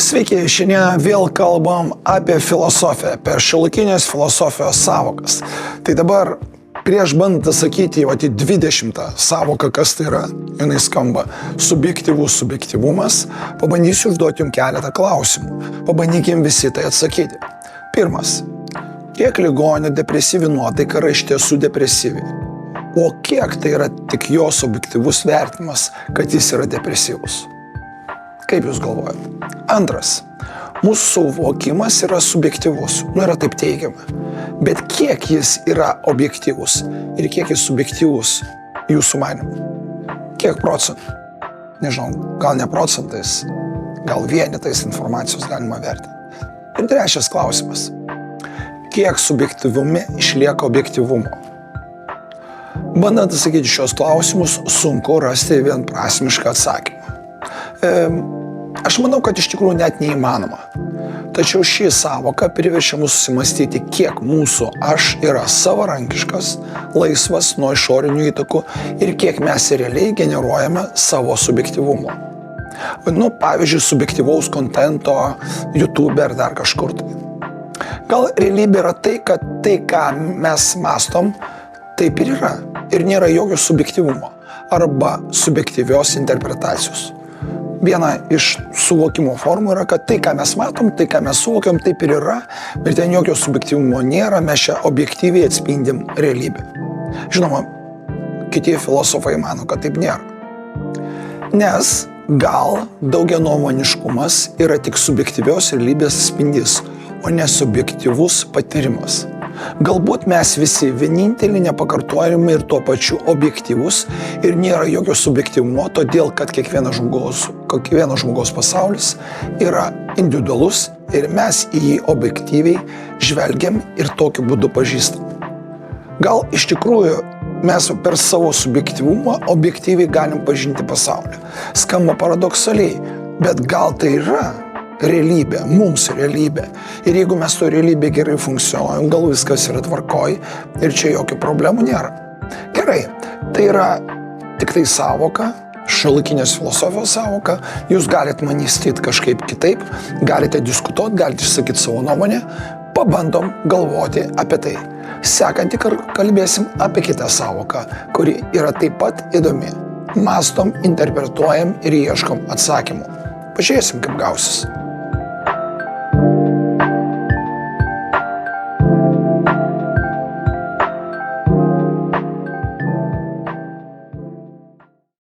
Sveiki, šiandien vėl kalbam apie filosofiją, apie šiuolaikinės filosofijos savokas. Tai dabar prieš bandant sakyti į 20 savoką, kas tai yra, jinai skamba subjektyvumas, pabandysiu užduoti jums keletą klausimų. Pabandykim visi tai atsakyti. Pirmas. Kiek ligonio depresyvi nuotaika yra iš tiesų depresyvi? O kiek tai yra tik jo subjektyvus vertinimas, kad jis yra depresyvus? Kaip jūs galvojate? Antras. Mūsų suvokimas yra subjektyvus, yra taip teigiama. Bet kiek jis yra objektyvus ir kiek jis subjektyvus jūsų manymu? Kiek procentų? Nežinau, gal ne procentais, gal vienetais informacijos galima vertinti. Ir trečias klausimas. Kiek subjektyvume išlieka objektyvumo? Bandant atsakyti šios klausimus, sunku rasti vienprasmišką atsakymą. Aš manau, kad iš tikrųjų net neįmanoma. Tačiau ši savoka priverčia mus susimastyti, kiek mūsų aš yra savarankiškas, laisvas nuo išorinių įtakų ir kiek mes realiai generuojame savo subjektyvumo. Pavyzdžiui, subjektyvaus kontento YouTube ar dar kažkur tai. Gal realybė yra tai, kad tai, ką mes mastom, taip ir yra. Ir nėra jokio subjektyvumo arba subjektyvios interpretacijos. Viena iš suvokimo formų yra, kad tai, ką mes matom, tai, ką mes suvokiam, taip ir yra, bet ten jokio subjektyvumo nėra, mes čia objektyviai atspindim realybę. Žinoma, kiti filosofai mano, kad taip nėra. Nes gal daugianuomoniškumas yra tik subjektyvios realybės atspindys, o ne subjektyvus patyrimas. Galbūt mes visi vieninteliai nepakartojami ir tuo pačiu objektyvus ir nėra jokio subjektyvumo, todėl kad kiekvieno žmogaus pasaulis yra individualus ir mes į jį objektyviai žvelgiam ir tokiu būdu pažįstam. Gal iš tikrųjų mes per savo subjektyvumą objektyviai galim pažinti pasaulį. Skamba paradoksaliai, bet gal tai yra realybė, mums realybė. Ir jeigu mes to realybė gerai funkcionuojam, gal viskas yra tvarkoj ir čia jokių problemų nėra. Gerai, tai yra tik tai savoka, šiuolaikinės filosofijos savoka, jūs galite manystyti kažkaip kitaip, galite diskutuoti, galite išsakyti savo nuomonę, pabandom galvoti apie tai. Sekantį kalbėsim apie kitą savoką, kuri yra taip pat įdomi. Mastom, interpretuojam ir ieškom atsakymų. Pažiūrėsim, kaip gausis.